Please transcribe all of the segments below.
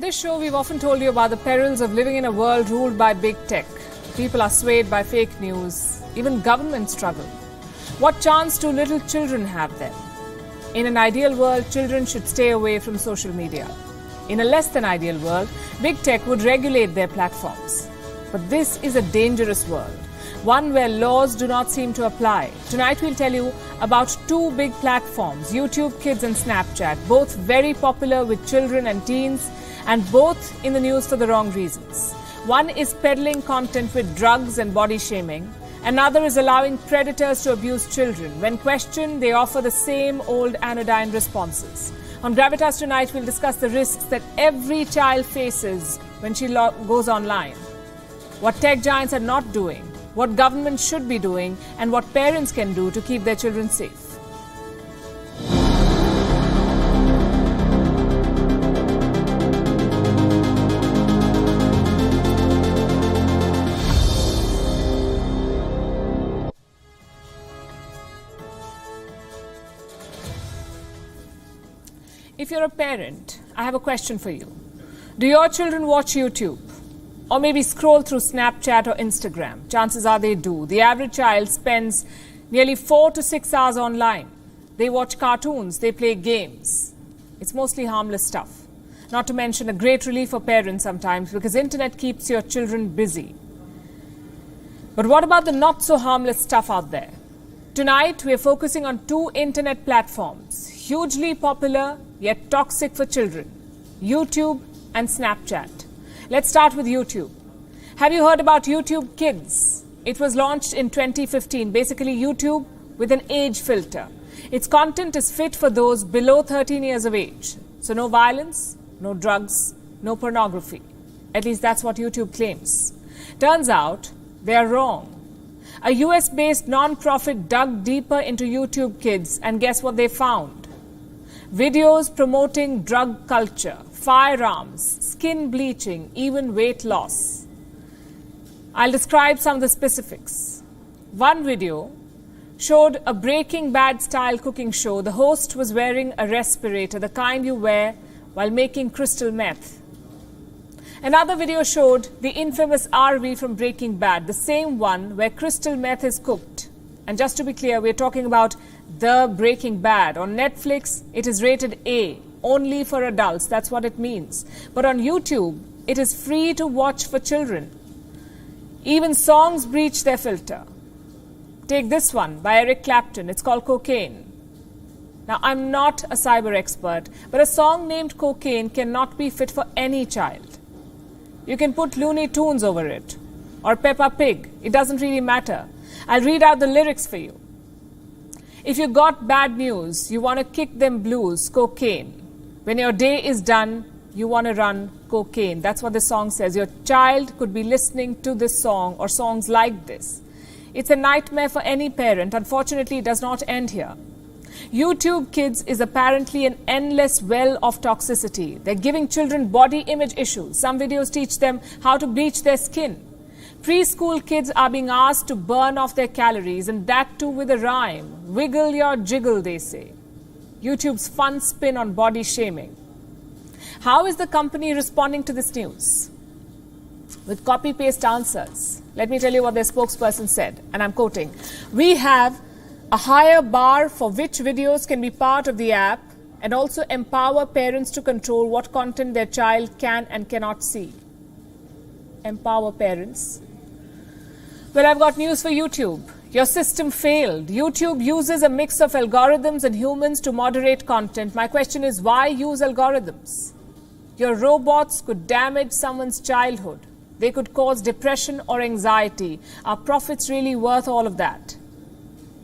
this show, we've often told you about the perils of living in a world ruled by big tech. People are swayed by fake news. Even governments struggle. What chance do little children have then? In an ideal world, children should stay away from social media. In a less than ideal world, big tech would regulate their platforms. But this is a dangerous world, one where laws do not seem to apply. Tonight we'll tell you about two big platforms, YouTube Kids and Snapchat, both very popular with children and teens, and both in the news for the wrong reasons. One is peddling content with drugs and body shaming. Another is allowing predators to abuse children. When questioned, they offer the same old anodyne responses. On Gravitas tonight, we'll discuss the risks that every child faces when she goes online. What tech giants are not doing, what governments should be doing, and what parents can do to keep their children safe. If you're a parent, I have a question for you. Do your children watch YouTube? Or maybe scroll through Snapchat or Instagram? Chances are they do. The average child spends nearly 4 to 6 hours online. They watch cartoons, they play games. It's mostly harmless stuff. Not to mention a great relief for parents sometimes because internet keeps your children busy. But what about the not so harmless stuff out there? Tonight, we are focusing on two internet platforms, hugely popular yet toxic for children, YouTube and Snapchat. Let's start with YouTube. Have you heard about YouTube Kids? It was launched in 2015, basically YouTube with an age filter. Its content is fit for those below 13 years of age. So no violence, no drugs, no pornography. At least that's what YouTube claims. Turns out they are wrong. A US-based non-profit dug deeper into YouTube Kids, and guess what they found? Videos promoting drug culture, firearms, skin bleaching, even weight loss. I'll describe some of the specifics. One video showed a Breaking Bad style cooking show. The host was wearing a respirator, the kind you wear while making crystal meth. Another video showed the infamous RV from Breaking Bad, the same one where crystal meth is cooked. And just to be clear, we're talking about the Breaking Bad. On Netflix, it is rated A, only for adults. That's what it means. But on YouTube, it is free to watch for children. Even songs breach their filter. Take this one by Eric Clapton. It's called Cocaine. Now, I'm not a cyber expert, but a song named Cocaine cannot be fit for any child. You can put Looney Tunes over it or Peppa Pig. It doesn't really matter. I'll read out the lyrics for you. If you got bad news, you want to kick them blues, cocaine. When your day is done, you want to run cocaine. That's what the song says. Your child could be listening to this song or songs like this. It's a nightmare for any parent. Unfortunately, it does not end here. YouTube Kids is apparently an endless well of toxicity. They're giving children body image issues. Some videos teach them how to bleach their skin. Preschool kids are being asked to burn off their calories, and that too with a rhyme. Wiggle your jiggle, they say. YouTube's fun spin on body shaming. How is the company responding to this news? With copy-paste answers. Let me tell you what their spokesperson said, and I'm quoting. We have a higher bar for which videos can be part of the app and also empower parents to control what content their child can and cannot see. Empower parents. Well, I've got news for YouTube. Your system failed. YouTube uses a mix of algorithms and humans to moderate content. My question is, why use algorithms? Your robots could damage someone's childhood. They could cause depression or anxiety. Are profits really worth all of that?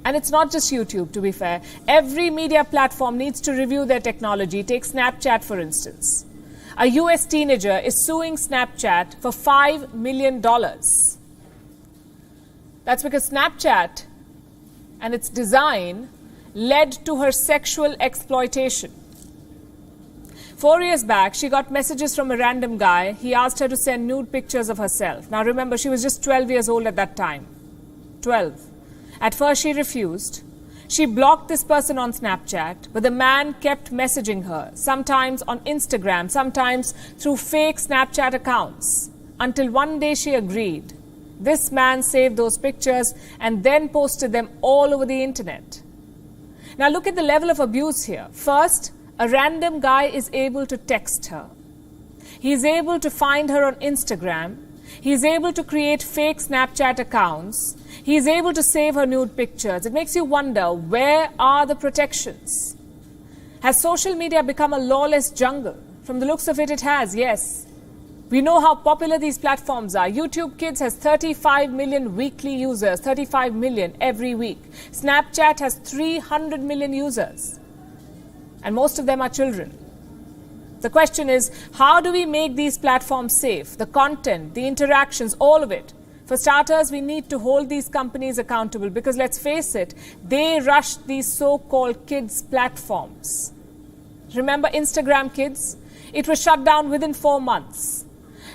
And it's not just YouTube, to be fair. Every media platform needs to review their technology. Take Snapchat, for instance. A US teenager is suing Snapchat for $5 million. That's because Snapchat and its design led to her sexual exploitation. 4 years back, she got messages from a random guy. He asked her to send nude pictures of herself. Now remember, she was just 12 years old at that time. 12. At first she refused. She blocked this person on Snapchat, but the man kept messaging her, sometimes on Instagram, sometimes through fake Snapchat accounts, until one day she agreed. This man saved those pictures and then posted them all over the internet. Now look at the level of abuse here. First, a random guy is able to text her. He is able to find her on Instagram. He is able to create fake Snapchat accounts. He is able to save her nude pictures. It makes you wonder, where are the protections? Has social media become a lawless jungle? From the looks of it, it has, yes. We know how popular these platforms are. YouTube Kids has 35 million weekly users, 35 million every week. Snapchat has 300 million users. And most of them are children. The question is, how do we make these platforms safe? The content, the interactions, all of it. For starters, we need to hold these companies accountable because, let's face it, they rushed these so-called kids platforms. Remember Instagram Kids? It was shut down within 4 months.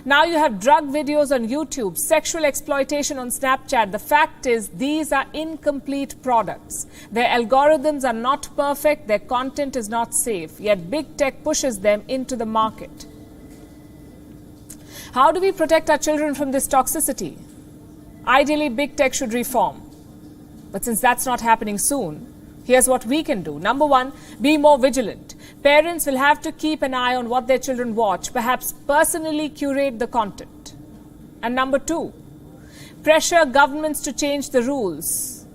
Now you have drug videos on YouTube, sexual exploitation on Snapchat. The fact is, these are incomplete products. Their algorithms are not perfect, their content is not safe, yet big tech pushes them into the market. How do we protect our children from this toxicity? Ideally, big tech should reform. But since that's not happening soon, here's what we can do. Number one, be more vigilant. Parents will have to keep an eye on what their children watch, perhaps personally curate the content. And number two, pressure governments to change the rules.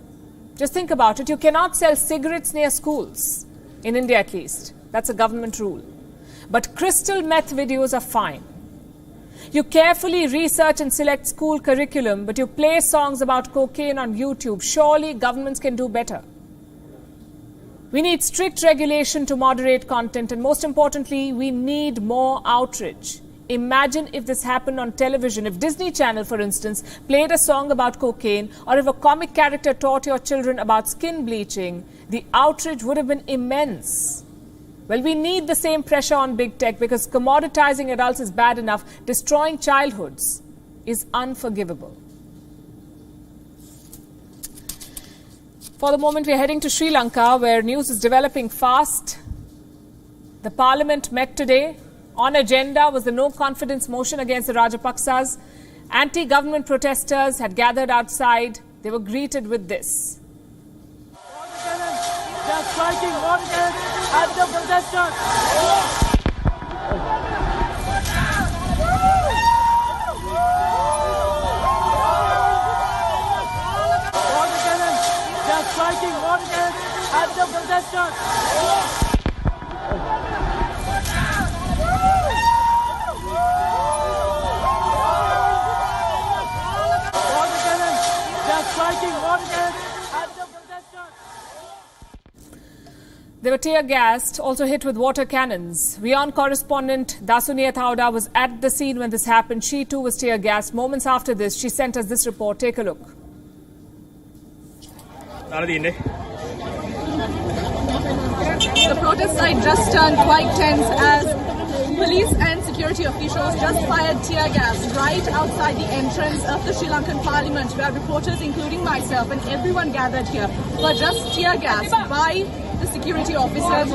Just think about it. You cannot sell cigarettes near schools, in India at least. That's a government rule. But crystal meth videos are fine. You carefully research and select school curriculum, but you play songs about cocaine on YouTube. Surely governments can do better. We need strict regulation to moderate content, and most importantly, we need more outreach. Imagine if this happened on television, if Disney Channel, for instance, played a song about cocaine, or if a comic character taught your children about skin bleaching, the outrage would have been immense. Well, we need the same pressure on big tech because commoditizing adults is bad enough. Destroying childhoods is unforgivable. For the moment, we are heading to Sri Lanka, where news is developing fast. The parliament met today. On agenda was the no-confidence motion against the Rajapaksas. Anti-government protesters had gathered outside. They were greeted with this. They are striking at the protesters. Striking at the protesters. They were tear-gassed, also hit with water cannons. WION correspondent Dasuni Thauda was at the scene when this happened. She too was tear-gassed. Moments after this, she sent us this report. Take a look. The protest side just turned quite tense as police and security officials just fired tear gas right outside the entrance of the Sri Lankan parliament, where reporters, including myself and everyone gathered here, were just tear gassed by the security officers.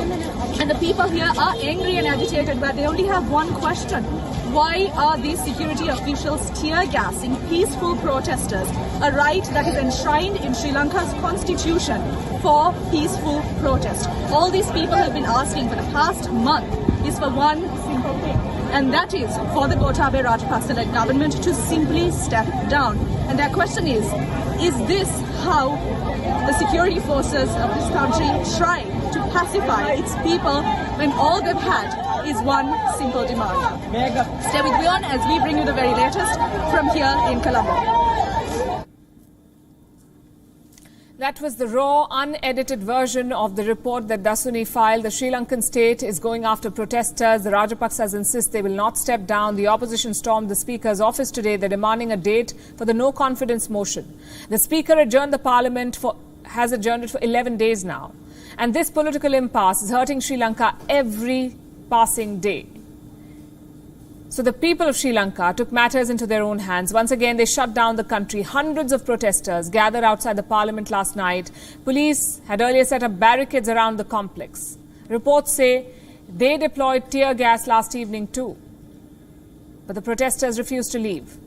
And the people here are angry and agitated, but they only have one question. Why are these security officials tear gassing peaceful protesters? A right that is enshrined in Sri Lanka's constitution for peaceful protest. All these people have been asking for the past month is for one simple thing, and that is for the Gotabaya Rajapaksa-led government to simply step down. And their question is this how the security forces of this country try to pacify its people when all they've had is one simple demand? Stay with WION as we bring you the very latest from here in Colombo. That was the raw, unedited version of the report that Dasuni filed. The Sri Lankan state is going after protesters. The Rajapaksas insist they will not step down. The opposition stormed the Speaker's office today. They're demanding a date for the no-confidence motion. The Speaker has adjourned it for 11 days now. And this political impasse is hurting Sri Lanka every passing day. So the people of Sri Lanka took matters into their own hands. Once again, they shut down the country. Hundreds of protesters gathered outside the parliament last night. Police had earlier set up barricades around the complex. Reports say they deployed tear gas last evening too. But the protesters refused to leave.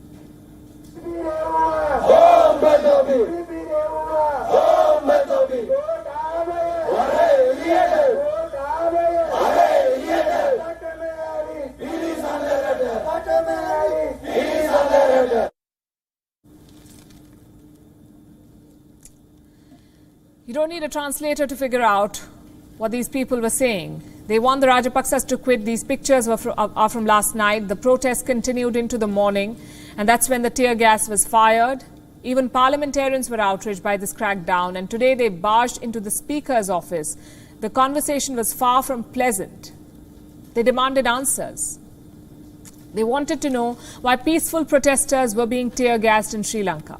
You don't need a translator to figure out what these people were saying. They want the Rajapaksas to quit. These pictures are from last night. The protests continued into the morning, and that's when the tear gas was fired. Even parliamentarians were outraged by this crackdown, and today they barged into the Speaker's office. The conversation was far from pleasant. They demanded answers. They wanted to know why peaceful protesters were being tear gassed in Sri Lanka.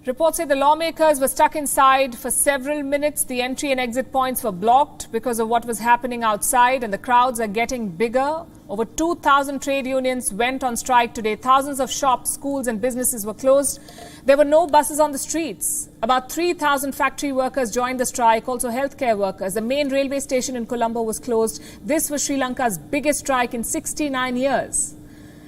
Reports say the lawmakers were stuck inside for several minutes. The entry and exit points were blocked because of what was happening outside, and the crowds are getting bigger. Over 2,000 trade unions went on strike today. Thousands of shops, schools and businesses were closed. There were no buses on the streets. About 3,000 factory workers joined the strike, also healthcare workers. The main railway station in Colombo was closed. This was Sri Lanka's biggest strike in 69 years.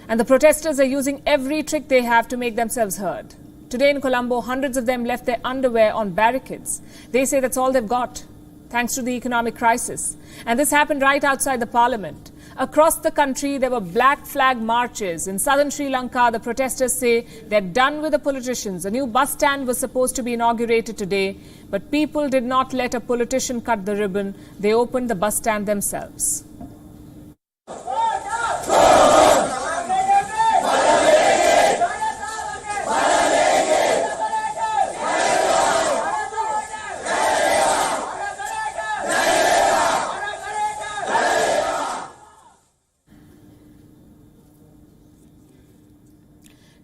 And the protesters are using every trick they have to make themselves heard. Today in Colombo, hundreds of them left their underwear on barricades. They say that's all they've got, thanks to the economic crisis. And this happened right outside the parliament. Across the country, there were black flag marches. In southern Sri Lanka, the protesters say they're done with the politicians. A new bus stand was supposed to be inaugurated today, but people did not let a politician cut the ribbon. They opened the bus stand themselves.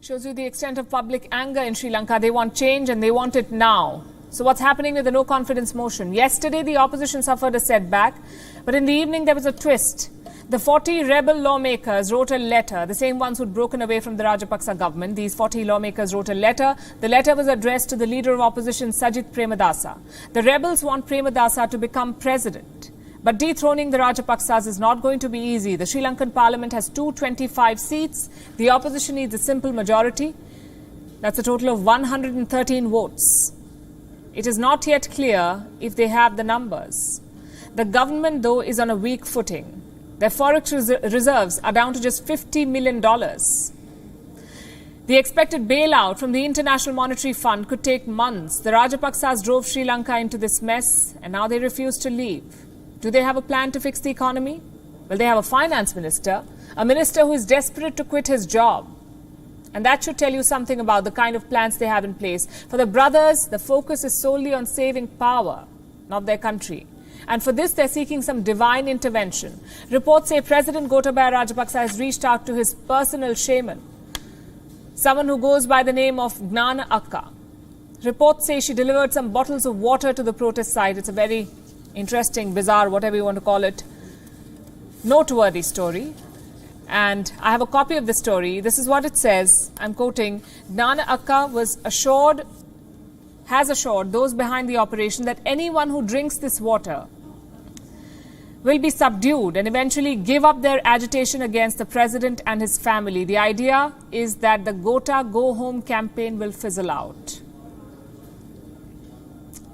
Shows you the extent of public anger in Sri Lanka. They want change and they want it now. So what's happening with the no confidence motion? Yesterday, the opposition suffered a setback, but in the evening, there was a twist. The 40 rebel lawmakers wrote a letter, the same ones who'd broken away from the Rajapaksa government. These 40 lawmakers wrote a letter. The letter was addressed to the leader of opposition, Sajith Premadasa. The rebels want Premadasa to become president. But dethroning the Rajapaksas is not going to be easy. The Sri Lankan parliament has 225 seats. The opposition needs a simple majority. That's a total of 113 votes. It is not yet clear if they have the numbers. The government, though, is on a weak footing. Their forex reserves are down to just $50 million. The expected bailout from the International Monetary Fund could take months. The Rajapaksas drove Sri Lanka into this mess, and now they refuse to leave. Do they have a plan to fix the economy? Well, they have a finance minister, a minister who is desperate to quit his job. And that should tell you something about the kind of plans they have in place. For the brothers, the focus is solely on saving power, not their country. And for this, they're seeking some divine intervention. Reports say President Gotabaya Rajapaksa has reached out to his personal shaman, someone who goes by the name of Gnana Akka. Reports say she delivered some bottles of water to the protest site. It's a very interesting, bizarre, whatever you want to call it, noteworthy story. And I have a copy of the story. This is what it says. I'm quoting. Gnana Akka has assured those behind the operation that anyone who drinks this water will be subdued and eventually give up their agitation against the president and his family. The idea is that the Gota Go Home campaign will fizzle out.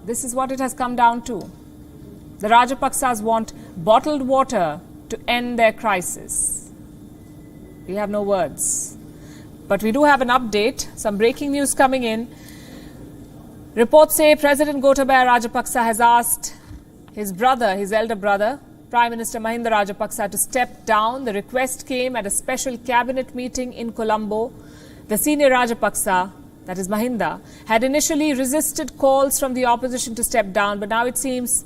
This is what it has come down to. The Rajapaksas want bottled water to end their crisis. We have no words. But we do have an update, some breaking news coming in. Reports say President Gotabaya Rajapaksa has asked his elder brother, Prime Minister Mahinda Rajapaksa, to step down. The request came at a special cabinet meeting in Colombo. The senior Rajapaksa that is Mahinda, had initially resisted calls from the opposition to step down, but now it seems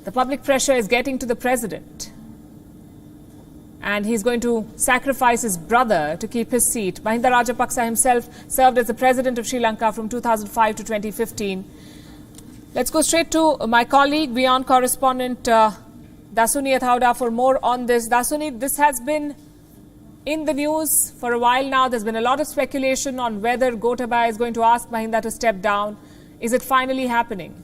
the public pressure is getting to the president. And he's going to sacrifice his brother to keep his seat. Mahinda Rajapaksa himself served as the president of Sri Lanka from 2005 to 2015. Let's go straight to my colleague, WION correspondent Dasuni Athauda for more on this. Dasuni, this has been in the news for a while now. There's been a lot of speculation on whether Gotabaya is going to ask Mahinda to step down. Is it finally happening?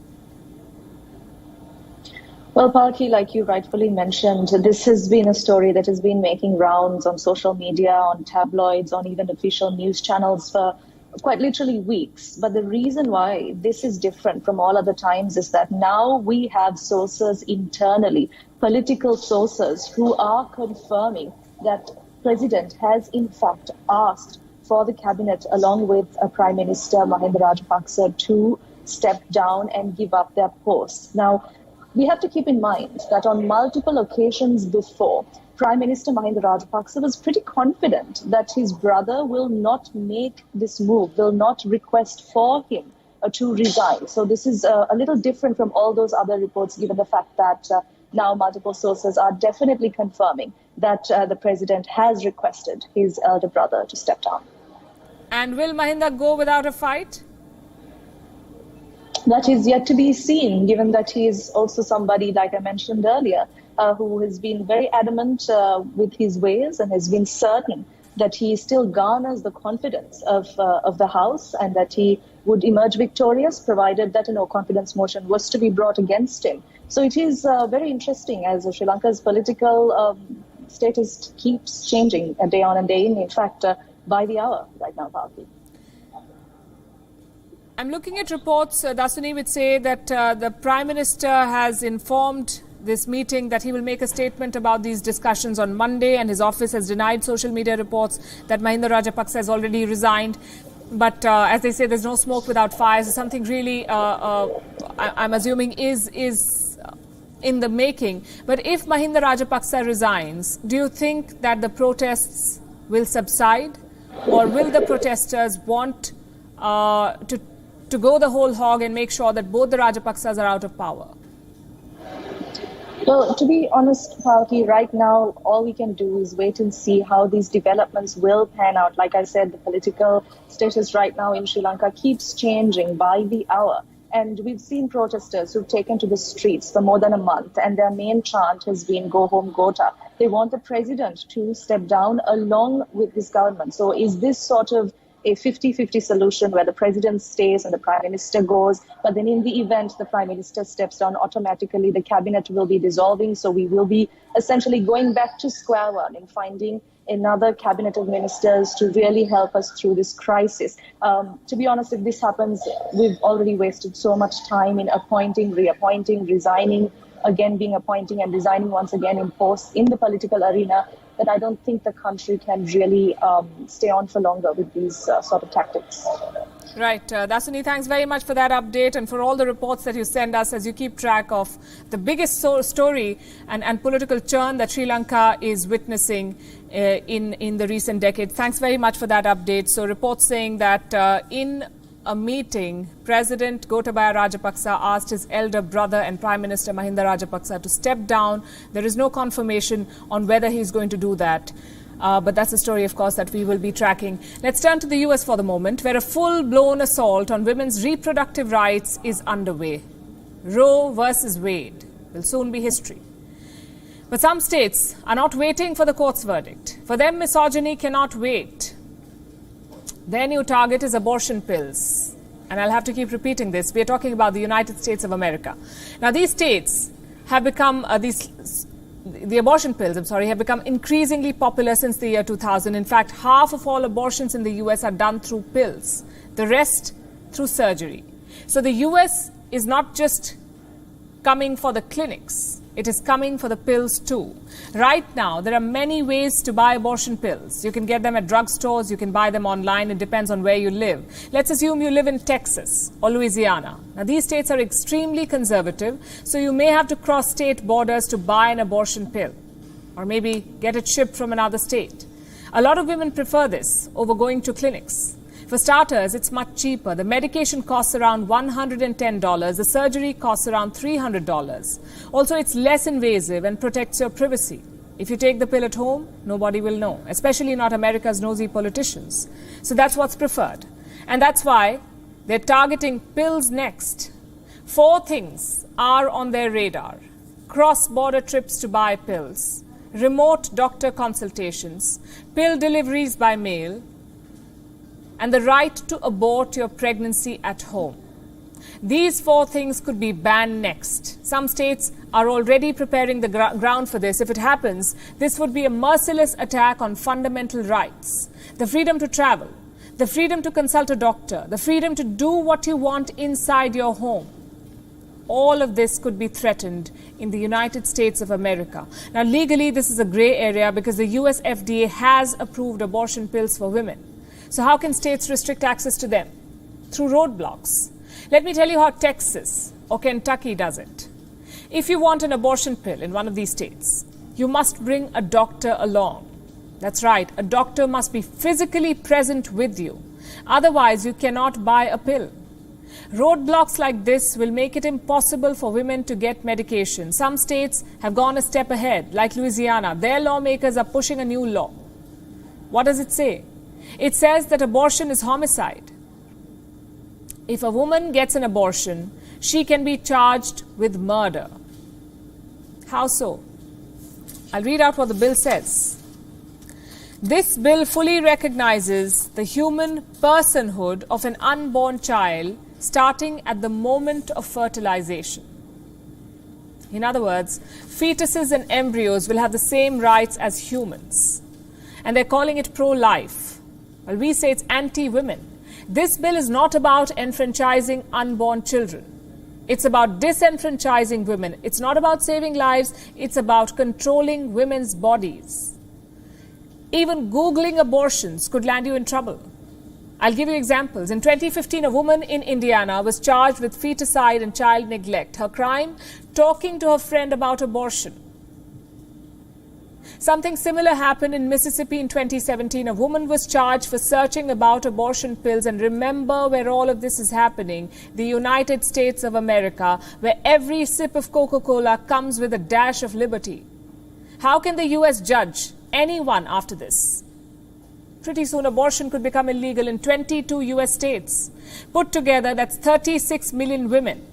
Well, Palki, like you rightfully mentioned, this has been a story that has been making rounds on social media, on tabloids, on even official news channels for quite literally weeks. But the reason why this is different from all other times is that now we have sources internally, political sources, who are confirming that President has in fact asked for the cabinet, along with Prime Minister Mahinda Rajapaksa, to step down and give up their posts. Now, we have to keep in mind that on multiple occasions before, Prime Minister Mahinda Rajapaksa was pretty confident that his brother will not make this move, will not request for him to resign. So this is a little different from all those other reports, given the fact that now multiple sources are definitely confirming that the president has requested his elder brother to step down. And will Mahinda go without a fight? That is yet to be seen, given that he is also somebody, like I mentioned earlier, who has been very adamant with his ways and has been certain that he still garners the confidence of the House and that he would emerge victorious, provided that a no-confidence motion was to be brought against him. So it is very interesting as Sri Lanka's political status keeps changing day on and day in fact, by the hour right now, Palki. I'm looking at reports, Dasuni, which say that the Prime Minister has informed this meeting that he will make a statement about these discussions on Monday, and his office has denied social media reports that Mahinda Rajapaksa has already resigned. But as they say, there's no smoke without fire. So something really, I'm assuming, is in the making. But if Mahinda Rajapaksa resigns, do you think that the protests will subside, or will the protesters want to go the whole hog and make sure that both the Rajapaksas are out of power? Well, to be honest, Palki, right now, all we can do is wait and see how these developments will pan out. Like I said, the political status right now in Sri Lanka keeps changing by the hour. And we've seen protesters who've taken to the streets for more than a month, and their main chant has been "Go home, Gota." They want the president to step down along with his government. So is this sort of a 50-50 solution where the president stays and the prime minister goes, but then in the event the prime minister steps down, automatically the cabinet will be dissolving, so we will be essentially going back to square one and finding another cabinet of ministers to really help us through this crisis. To be honest, if this happens, we've already wasted so much time in appointing, reappointing, resigning, again being appointing and resigning once again in posts in the political arena, that I don't think the country can really stay on for longer with these sort of tactics. Right. Dasuni, thanks very much for that update and for all the reports that you send us as you keep track of the biggest story and political churn that Sri Lanka is witnessing in the recent decades. Thanks very much for that update. So reports saying that in a meeting, President Gotabaya Rajapaksa asked his elder brother and Prime Minister Mahinda Rajapaksa to step down. There is no confirmation on whether he's going to do that. But that's a story, of course, that we will be tracking. Let's turn to the US for the moment, where a full-blown assault on women's reproductive rights is underway. Roe versus Wade will soon be history. But some states are not waiting for the court's verdict. For them, misogyny cannot wait. Their new target is abortion pills. And I'll have to keep repeating this. We are talking about the United States of America. Now, these states have become, the abortion pills, have become increasingly popular since the year 2000. In fact, half of all abortions in the US are done through pills. The rest through surgery. So the US is not just coming for the clinics. It is coming for the pills too. Right now, there are many ways to buy abortion pills. You can get them at drugstores, you can buy them online, it depends on where you live. Let's assume you live in Texas or Louisiana. Now, these states are extremely conservative, so you may have to cross state borders to buy an abortion pill, or maybe get it shipped from another state. A lot of women prefer this over going to clinics. For starters, it's much cheaper. The medication costs around $110. The surgery costs around $300. Also, it's less invasive and protects your privacy. If you take the pill at home, nobody will know, especially not America's nosy politicians. So that's what's preferred. And that's why they're targeting pills next. 4 things are on their radar: cross-border trips to buy pills, remote doctor consultations, pill deliveries by mail, and the right to abort your pregnancy at home. These 4 things could be banned next. Some states are already preparing the ground for this. If it happens, this would be a merciless attack on fundamental rights. The freedom to travel, the freedom to consult a doctor, the freedom to do what you want inside your home. All of this could be threatened in the United States of America. Now, legally, this is a gray area because the US FDA has approved abortion pills for women. So how can states restrict access to them? Through roadblocks. Let me tell you how Texas or Kentucky does it. If you want an abortion pill in one of these states, you must bring a doctor along. That's right, a doctor must be physically present with you. Otherwise, you cannot buy a pill. Roadblocks like this will make it impossible for women to get medication. Some states have gone a step ahead, like Louisiana. Their lawmakers are pushing a new law. What does it say? It says that abortion is homicide. If a woman gets an abortion, she can be charged with murder. How so? I'll read out what the bill says. This bill fully recognizes the human personhood of an unborn child starting at the moment of fertilization. In other words, fetuses and embryos will have the same rights as humans. And they're calling it pro-life. Well, we say it's anti-women. This bill is not about enfranchising unborn children. It's about disenfranchising women. It's not about saving lives. It's about controlling women's bodies. Even Googling abortions could land you in trouble. I'll give you examples. In 2015, a woman in Indiana was charged with feticide and child neglect. Her crime? Talking to her friend about abortion. Something similar happened in Mississippi in 2017. A woman was charged for searching about abortion pills. And remember where all of this is happening, the United States of America, where every sip of Coca-Cola comes with a dash of liberty. How can the US judge anyone after this? Pretty soon abortion could become illegal in 22 US states. Put together, that's 36 million women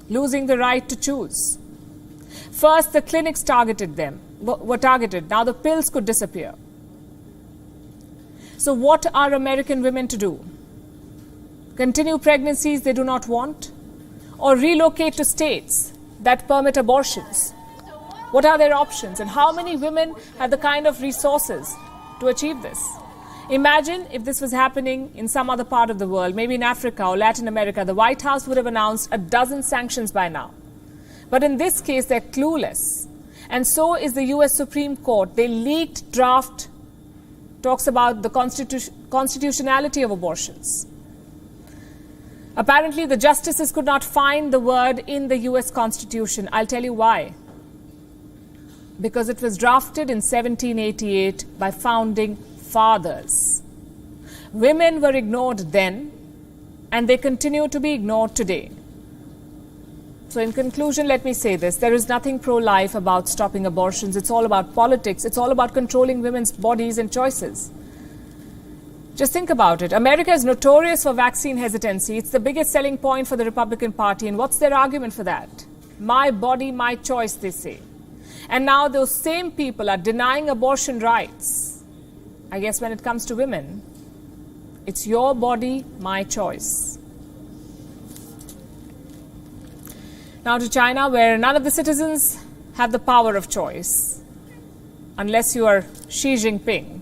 losing the right to choose. First, the clinics were targeted. Now the pills could disappear. So what are American women to do? Continue pregnancies they do not want? Or relocate to states that permit abortions? What are their options? And how many women have the kind of resources to achieve this? Imagine if this was happening in some other part of the world, maybe in Africa or Latin America. The White House would have announced a dozen sanctions by now. But in this case, they're clueless. And so is the US Supreme Court. They leaked draft talks about the constitutionality of abortions. Apparently, the justices could not find the word in the US Constitution. I'll tell you why. Because it was drafted in 1788 by founding fathers. Women were ignored then, and they continue to be ignored today. So in conclusion, let me say this. There is nothing pro-life about stopping abortions. It's all about politics. It's all about controlling women's bodies and choices. Just think about it. America is notorious for vaccine hesitancy. It's the biggest selling point for the Republican Party. And what's their argument for that? My body, my choice, they say. And now those same people are denying abortion rights. I guess when it comes to women, it's your body, my choice. Now to China, where none of the citizens have the power of choice, unless you are Xi Jinping,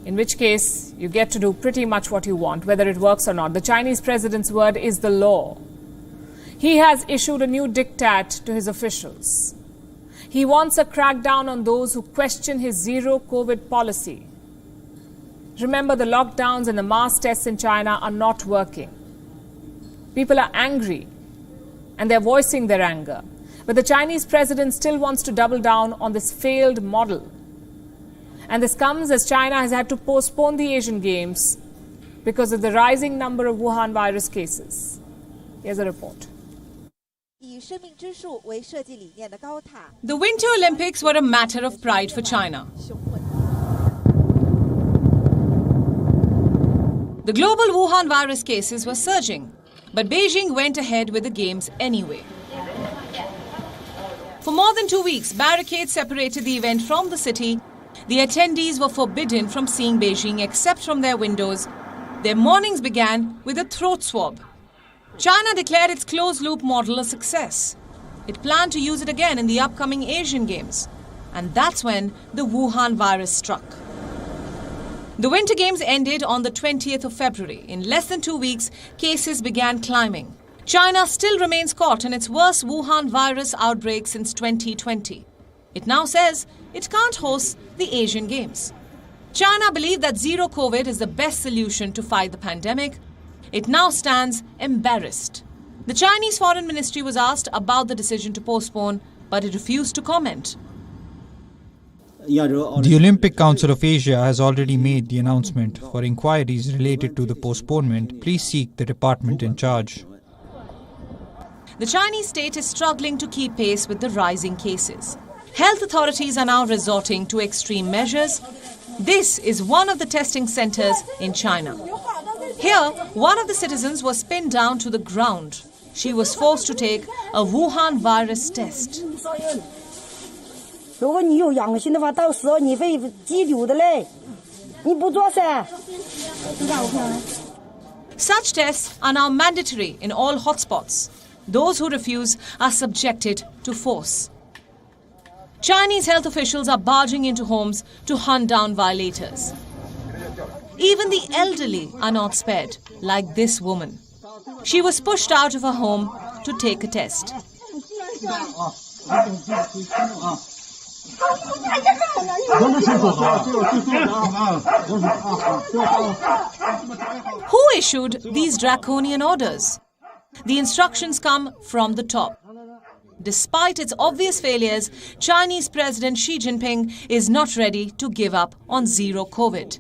in which case you get to do pretty much what you want, whether it works or not. The Chinese president's word is the law. He has issued a new diktat to his officials. He wants a crackdown on those who question his zero COVID policy. Remember, the lockdowns and the mass tests in China are not working. People are angry, and they're voicing their anger. But the Chinese president still wants to double down on this failed model. And this comes as China has had to postpone the Asian Games because of the rising number of Wuhan virus cases. Here's a report. The Winter Olympics were a matter of pride for China. The global Wuhan virus cases were surging, but Beijing went ahead with the games anyway. For more than 2 weeks, barricades separated the event from the city. The attendees were forbidden from seeing Beijing except from their windows. Their mornings began with a throat swab. China declared its closed-loop model a success. It planned to use it again in the upcoming Asian Games. And that's when the Wuhan virus struck. The Winter Games ended on the 20th of February. In less than 2 weeks, cases began climbing. China still remains caught in its worst Wuhan virus outbreak since 2020. It now says it can't host the Asian Games. China believed that zero COVID is the best solution to fight the pandemic. It now stands embarrassed. The Chinese Foreign Ministry was asked about the decision to postpone, but it refused to comment. The Olympic Council of Asia has already made the announcement. For inquiries related to the postponement, please seek the department in charge. The Chinese state is struggling to keep pace with the rising cases. Health authorities are now resorting to extreme measures. This is one of the testing centers in China. Here, one of the citizens was pinned down to the ground. She was forced to take a Wuhan virus test. Such tests are now mandatory in all hotspots. Those who refuse are subjected to force. Chinese health officials are barging into homes to hunt down violators. Even the elderly are not spared, like this woman. She was pushed out of her home to take a test. Who issued these draconian orders? The instructions come from the top. Despite its obvious failures, Chinese President Xi Jinping is not ready to give up on zero COVID.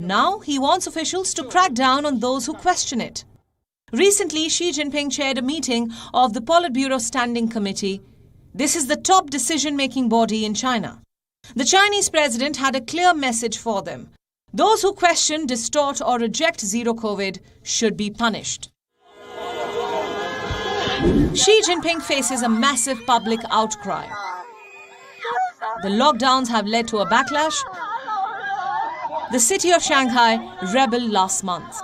Now he wants officials to crack down on those who question it. Recently, Xi Jinping chaired a meeting of the Politburo Standing Committee. This is the top decision-making body in China. The Chinese president had a clear message for them. Those who question, distort or reject zero COVID should be punished. Xi Jinping faces a massive public outcry. The lockdowns have led to a backlash. The city of Shanghai rebelled last month.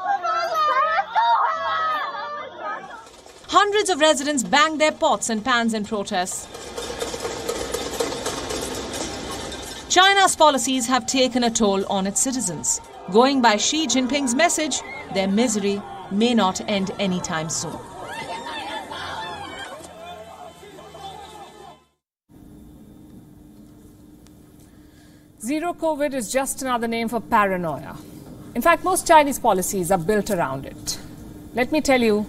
Hundreds of residents banged their pots and pans in protest. China's policies have taken a toll on its citizens. Going by Xi Jinping's message, their misery may not end anytime soon. Zero COVID is just another name for paranoia. In fact, most Chinese policies are built around it. Let me tell you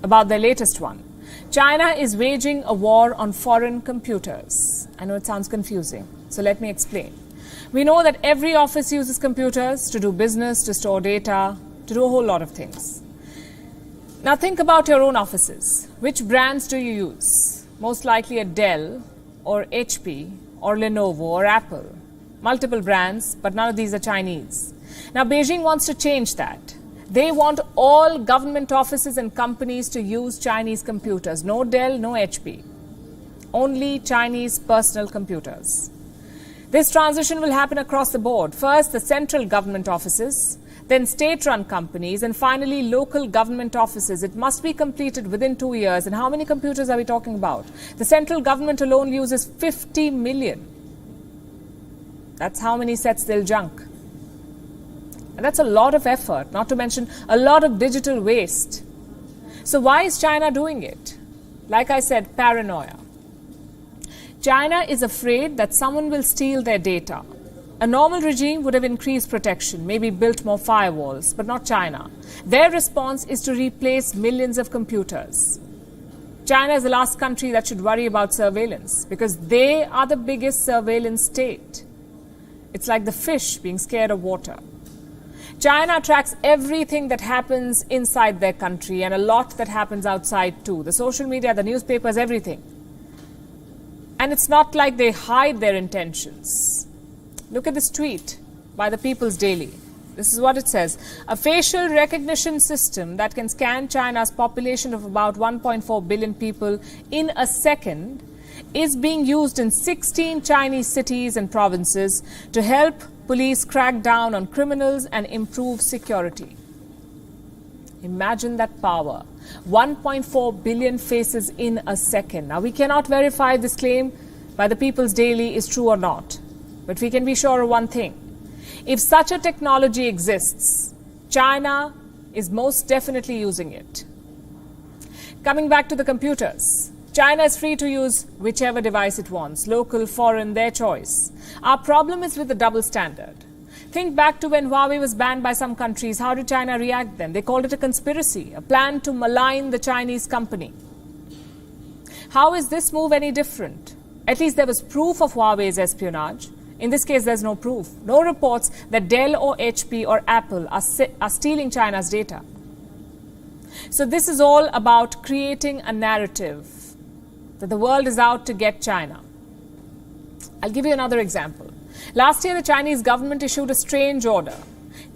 about their latest one. China is waging a war on foreign computers. I know it sounds confusing, so let me explain. We know that every office uses computers to do business, to store data, to do a whole lot of things. Now think about your own offices. Which brands do you use? Most likely a Dell or HP or Lenovo or Apple. Multiple brands, but none of these are Chinese. Now Beijing wants to change that. They want all government offices and companies to use Chinese computers. No Dell, no HP. Only Chinese personal computers. This transition will happen across the board. First, the central government offices, then state-run companies, and finally local government offices. It must be completed within 2 years. And how many computers are we talking about? The central government alone uses 50 million. That's how many sets they'll junk. And that's a lot of effort, not to mention a lot of digital waste. So why is China doing it? Like I said, paranoia. China is afraid that someone will steal their data. A normal regime would have increased protection, maybe built more firewalls, but not China. Their response is to replace millions of computers. China is the last country that should worry about surveillance because they are the biggest surveillance state. It's like the fish being scared of water. China tracks everything that happens inside their country and a lot that happens outside too. The social media, the newspapers, everything. And it's not like they hide their intentions. Look at this tweet by the People's Daily. This is what it says. A facial recognition system that can scan China's population of about 1.4 billion people in a second is being used in 16 Chinese cities and provinces to help police crack down on criminals and improve security. Imagine that power. 1.4 billion faces in a second. Now, we cannot verify if this claim by the People's Daily is true or not. But we can be sure of one thing. If such a technology exists, China is most definitely using it. Coming back to the computers, China is free to use whichever device it wants, local, foreign, their choice. Our problem is with the double standard. Think back to when Huawei was banned by some countries. How did China react then? They called it a conspiracy, a plan to malign the Chinese company. How is this move any different? At least there was proof of Huawei's espionage. In this case, there's no proof, no reports that Dell or HP or Apple are stealing China's data. So this is all about creating a narrative that the world is out to get China. I'll give you another example. Last year, the Chinese government issued a strange order.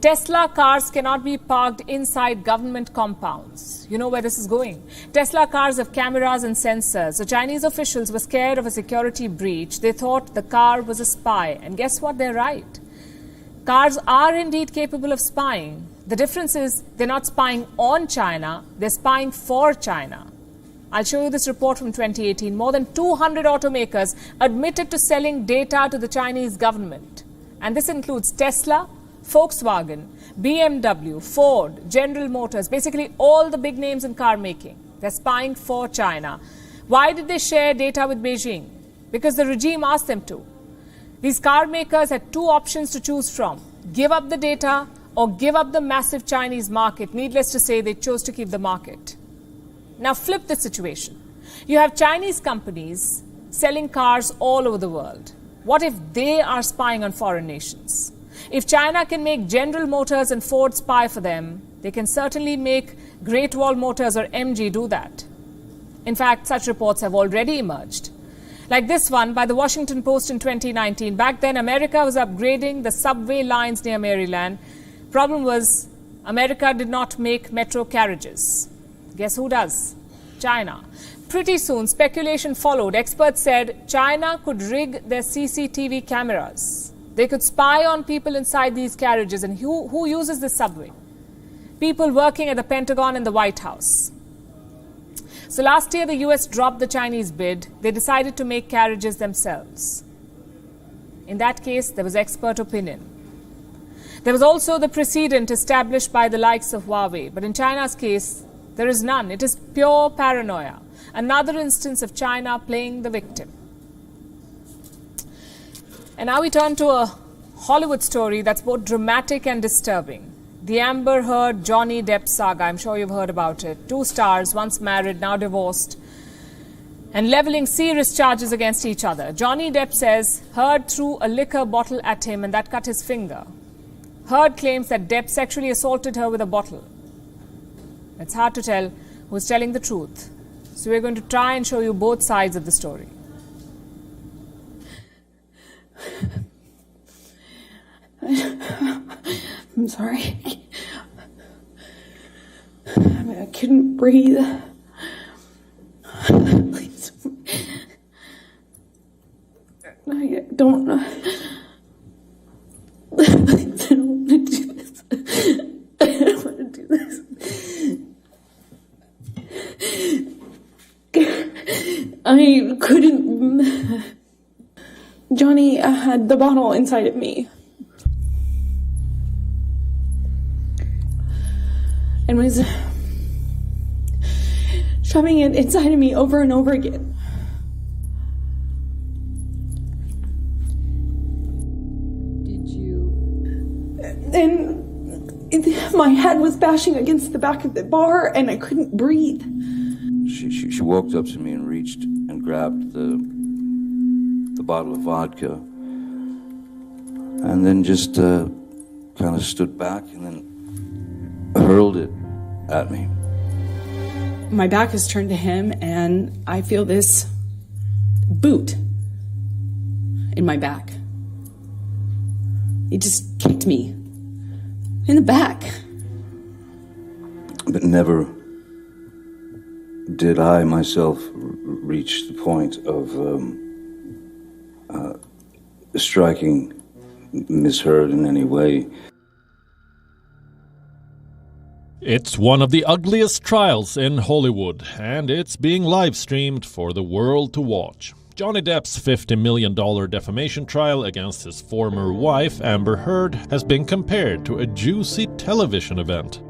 Tesla cars cannot be parked inside government compounds. You know where this is going. Tesla cars have cameras and sensors. So Chinese officials were scared of a security breach. They thought the car was a spy. And guess what? They're right. Cars are indeed capable of spying. The difference is they're not spying on China. They're spying for China. I'll show you this report from 2018. More than 200 automakers admitted to selling data to the Chinese government. And this includes Tesla, Volkswagen, BMW, Ford, General Motors, basically all the big names in car making. They're spying for China. Why did they share data with Beijing? Because the regime asked them to. These car makers had two options to choose from: give up the data or give up the massive Chinese market. Needless to say, they chose to keep the market. Now flip the situation. You have Chinese companies selling cars all over the world. What if they are spying on foreign nations? If China can make General Motors and Ford spy for them, they can certainly make Great Wall Motors or MG do that. In fact, such reports have already emerged. Like this one by the Washington Post in 2019. Back then, America was upgrading the subway lines near Maryland. Problem was, America did not make metro carriages. Guess who does? China. Pretty soon, speculation followed. Experts said China could rig their CCTV cameras. They could spy on people inside these carriages. And who uses the subway? People working at the Pentagon and the White House. So last year, the US dropped the Chinese bid. They decided to make carriages themselves. In that case, there was expert opinion. There was also the precedent established by the likes of Huawei. But in China's case, there is none. It is pure paranoia. Another instance of China playing the victim. And now we turn to a Hollywood story that's both dramatic and disturbing. The Amber Heard Johnny Depps saga. I'm sure you've heard about it. Two stars, once married, now divorced, and leveling serious charges against each other. Johnny Depp says Heard threw a liquor bottle at him and that cut his finger. Heard claims that Depp sexually assaulted her with a bottle. It's hard to tell who's telling the truth. So we're going to try and show you both sides of the story. I'm sorry. I couldn't breathe. Please. I don't know. Please, I don't want to do this. I don't want to do this. I couldn't. Johnny had the bottle inside of me. And was shoving it inside of me over and over again. Did you? And my head was bashing against the back of the bar, and I couldn't breathe. She walked up to me and reached and grabbed the bottle of vodka, and then just kind of stood back and then hurled it at me. My back is turned to him, and I feel this boot in my back. He just kicked me in the back. But never did I myself reach the point of striking Miss Heard in any way. It's one of the ugliest trials in Hollywood, and it's being live-streamed for the world to watch. Johnny Depp's $50 million defamation trial against his former wife, Amber Heard, has been compared to a juicy television event.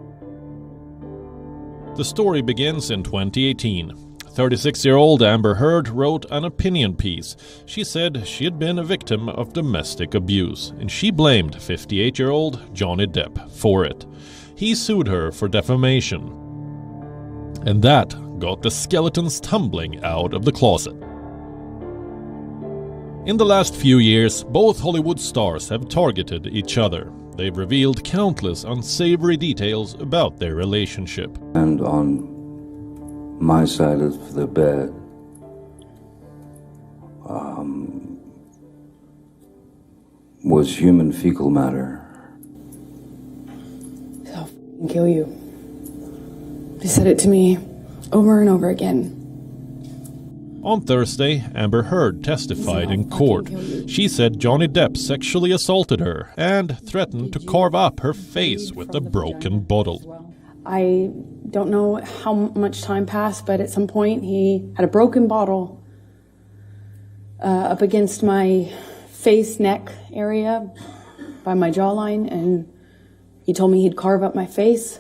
The story begins in 2018. 36-year-old Amber Heard wrote an opinion piece. She said she had been a victim of domestic abuse, and she blamed 58-year-old Johnny Depp for it. He sued her for defamation. And that got the skeletons tumbling out of the closet. In the last few years, both Hollywood stars have targeted each other. They've revealed countless unsavory details about their relationship. And on my side of the bed was human fecal matter. I'll kill you. He said it to me over and over again. On Thursday, Amber Heard testified in court. She said Johnny Depp sexually assaulted her and threatened to carve up her face with a broken bottle. I don't know how much time passed, but at some point he had a broken bottle up against my face, neck area by my jawline, and he told me he'd carve up my face.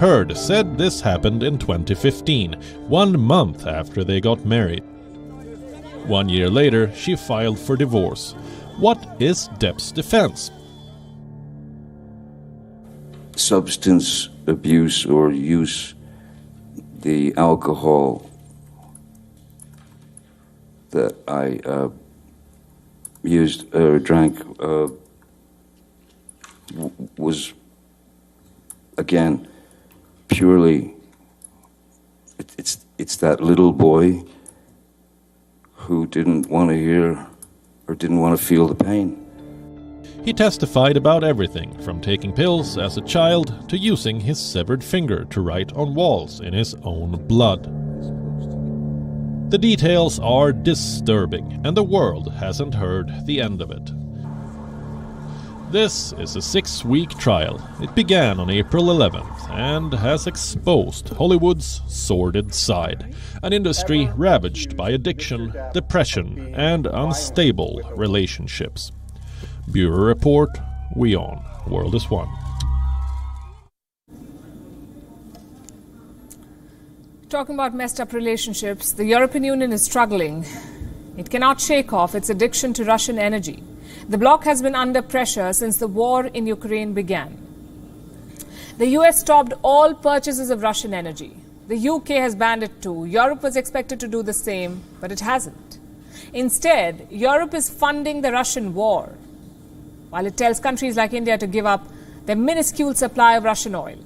Heard said this happened in 2015, 1 month after they got married. 1 year later, she filed for divorce. What is Depp's defense? Substance abuse or use, the alcohol that I used or drank was, again, purely, it's that little boy who didn't want to hear or didn't want to feel the pain. He testified about everything from taking pills as a child to using his severed finger to write on walls in his own blood. The details are disturbing, and the world hasn't heard the end of it. This is a 6-week trial. It began on April 11th and has exposed Hollywood's sordid side, an industry ravaged by addiction, depression, and unstable relationships. Bureau Report, WION, World is One. Talking about messed up relationships, the European Union is struggling. It cannot shake off its addiction to Russian energy. The bloc has been under pressure since the war in Ukraine began. The US stopped all purchases of Russian energy. The UK has banned it too. Europe was expected to do the same, but it hasn't. Instead, Europe is funding the Russian war, while it tells countries like India to give up their minuscule supply of Russian oil.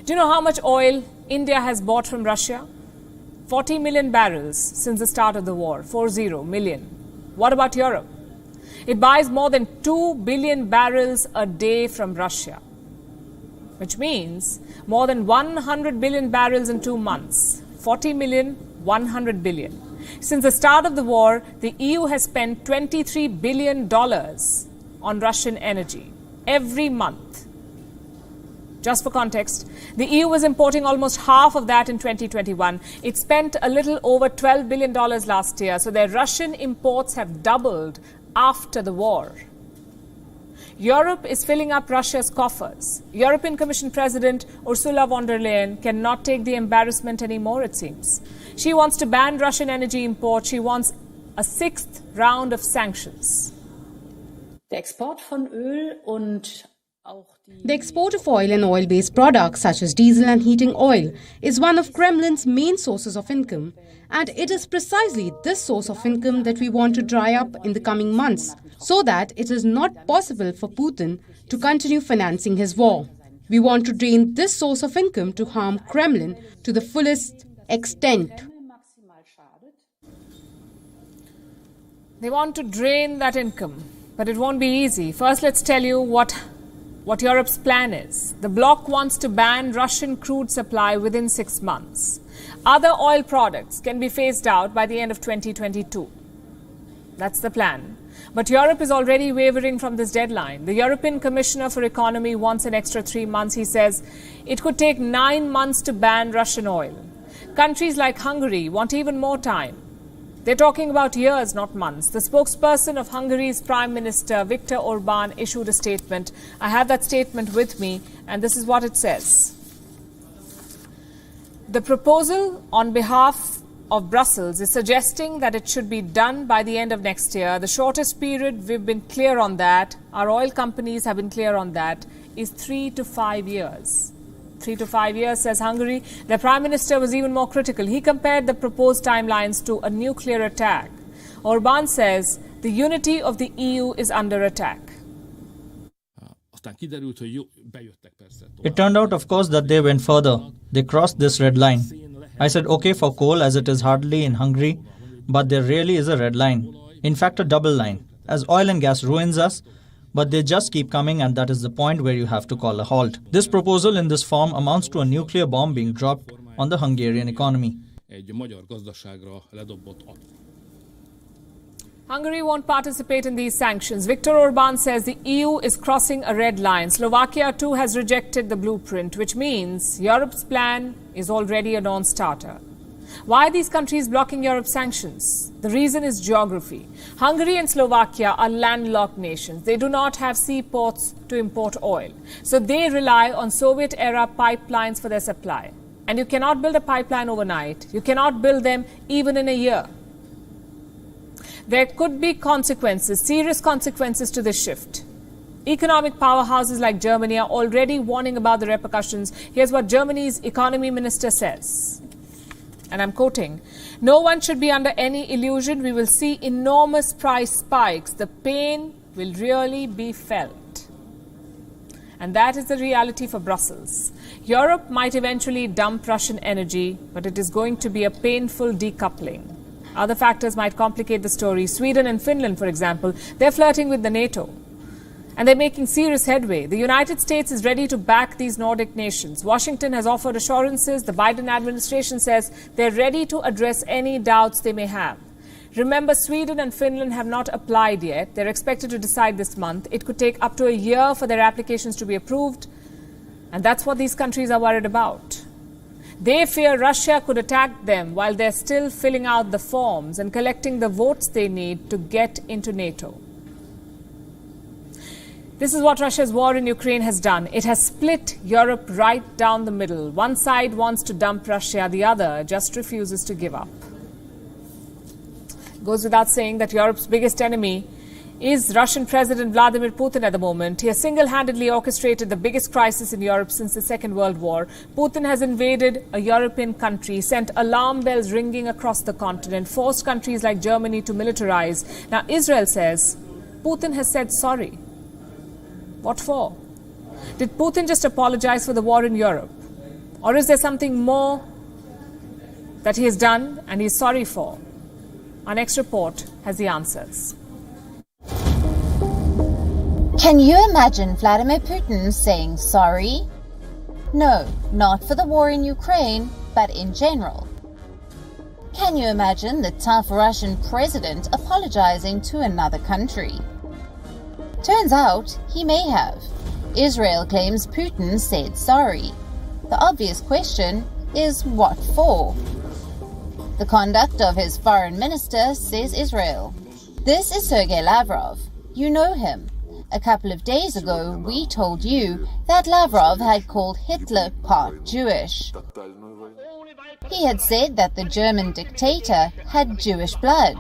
Do you know how much oil India has bought from Russia? 40 million barrels since the start of the war. 40 million. What about Europe? It buys more than 2 billion barrels a day from Russia, which means more than 100 billion barrels in 2 months. 40 million, 100 billion. Since the start of the war, the EU has spent $23 billion on Russian energy every month. Just for context, the EU was importing almost half of that in 2021. It spent a little over $12 billion last year, so their Russian imports have doubled after the war. Europe is filling up Russia's coffers. European Commission President Ursula von der Leyen cannot take the embarrassment anymore, it seems. She wants to ban Russian energy imports. She wants a 6th round of sanctions. Der Export von Öl und The export of oil and oil-based products such as diesel and heating oil is one of Kremlin's main sources of income, and it is precisely this source of income that we want to dry up in the coming months, so that it is not possible for Putin to continue financing his war. We want to drain this source of income to harm Kremlin to the fullest extent. They want to drain that income, but it won't be easy. First, let's tell you what Europe's plan is. The bloc wants to ban Russian crude supply within 6 months. Other oil products can be phased out by the end of 2022. That's the plan. But Europe is already wavering from this deadline. The European Commissioner for Economy wants an extra 3 months. He says it could take 9 months to ban Russian oil. Countries like Hungary want even more time. They're talking about years, not months. The spokesperson of Hungary's Prime Minister, Viktor Orbán, issued a statement. I have that statement with me, and this is what it says. The proposal on behalf of Brussels is suggesting that it should be done by the end of next year. The shortest period, we've been clear on that, our oil companies have been clear on that, is 3 to 5 years. 3 to 5 years, says Hungary. The Prime Minister was even more critical. He compared the proposed timelines to a nuclear attack. Orbán says the unity of the EU is under attack. It turned out, of course, that they went further. They crossed this red line. I said, okay for coal, as it is hardly in Hungary, but there really is a red line. In fact, a double line. As oil and gas ruins us, but they just keep coming, and that is the point where you have to call a halt. This proposal in this form amounts to a nuclear bomb being dropped on the Hungarian economy. Hungary won't participate in these sanctions. Viktor Orbán says the EU is crossing a red line. Slovakia too has rejected the blueprint, which means Europe's plan is already a non-starter. Why are these countries blocking Europe's sanctions? The reason is geography. Hungary and Slovakia are landlocked nations. They do not have seaports to import oil. So they rely on Soviet-era pipelines for their supply. And you cannot build a pipeline overnight. You cannot build them even in a year. There could be consequences, serious consequences to this shift. Economic powerhouses like Germany are already warning about the repercussions. Here's what Germany's economy minister says. And I'm quoting, "No one should be under any illusion. We will see enormous price spikes. The pain will really be felt." And that is the reality for Brussels. Europe might eventually dump Russian energy, but it is going to be a painful decoupling. Other factors might complicate the story. Sweden and Finland, for example, they're flirting with the NATO. And they're making serious headway. The United States is ready to back these Nordic nations. Washington has offered assurances. The Biden administration says they're ready to address any doubts they may have. Remember, Sweden and Finland have not applied yet. They're expected to decide this month. It could take up to a year for their applications to be approved. And that's what these countries are worried about. They fear Russia could attack them while they're still filling out the forms and collecting the votes they need to get into NATO. This is what Russia's war in Ukraine has done. It has split Europe right down the middle. One side wants to dump Russia, the other just refuses to give up. It goes without saying that Europe's biggest enemy is Russian President Vladimir Putin at the moment. He has single-handedly orchestrated the biggest crisis in Europe since the Second World War. Putin has invaded a European country, sent alarm bells ringing across the continent, forced countries like Germany to militarize. Now, Israel says Putin has said sorry. What for? Did Putin just apologize for the war in Europe? Or is there something more that he has done and he's sorry for? Our next report has the answers. Can you imagine Vladimir Putin saying sorry? No, not for the war in Ukraine, but in general. Can you imagine the tough Russian president apologizing to another country? Turns out he may have. Israel claims Putin said sorry. The obvious question is what for? The conduct of his foreign minister, says Israel. This is Sergei Lavrov. You know him. A couple of days ago, we told you that Lavrov had called Hitler part Jewish. He had said that the German dictator had Jewish blood.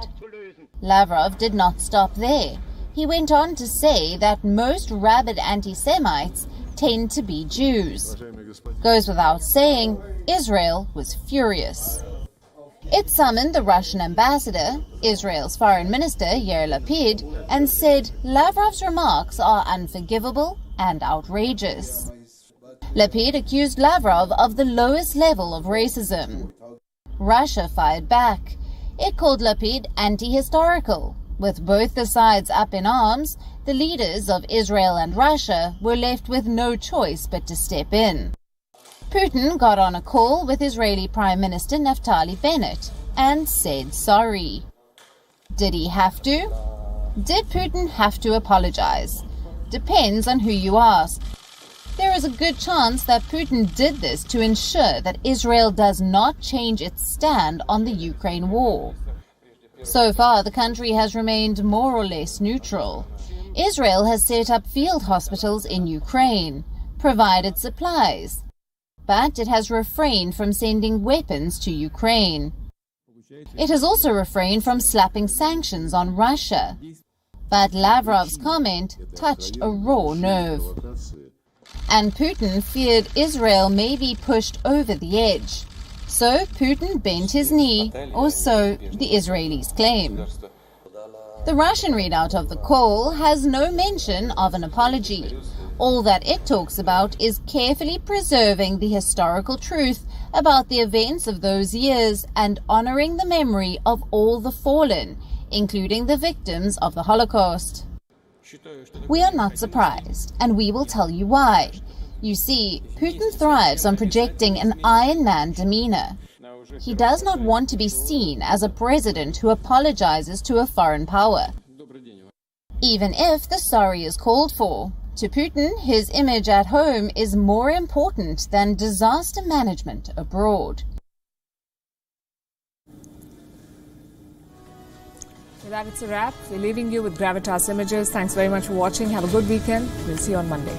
Lavrov did not stop there. He went on to say that most rabid anti-Semites tend to be Jews. Goes without saying, Israel was furious. It summoned the Russian ambassador, Israel's foreign minister Yair Lapid, and said Lavrov's remarks are unforgivable and outrageous. Lapid accused Lavrov of the lowest level of racism. Russia fired back. It called Lapid anti-historical. With both the sides up in arms, the leaders of Israel and Russia were left with no choice but to step in. Putin got on a call with Israeli Prime Minister Naftali Bennett and said sorry. Did he have to? Did Putin have to apologize? Depends on who you ask. There is a good chance that Putin did this to ensure that Israel does not change its stand on the Ukraine war. So far, the country has remained more or less neutral. Israel has set up field hospitals in Ukraine, provided supplies, but it has refrained from sending weapons to Ukraine. It has also refrained from slapping sanctions on Russia. But Lavrov's comment touched a raw nerve. And Putin feared Israel may be pushed over the edge. So Putin bent his knee, or so the Israelis claim. The Russian readout of the call has no mention of an apology. All that it talks about is carefully preserving the historical truth about the events of those years and honoring the memory of all the fallen, including the victims of the Holocaust. We are not surprised, and we will tell you why. You see, Putin thrives on projecting an Iron Man demeanor. He does not want to be seen as a president who apologizes to a foreign power, even if the sorry is called for. To Putin, his image at home is more important than disaster management abroad. With that, it's a wrap. We're leaving you with Gravitas images. Thanks very much for watching. Have a good weekend. We'll see you on Monday.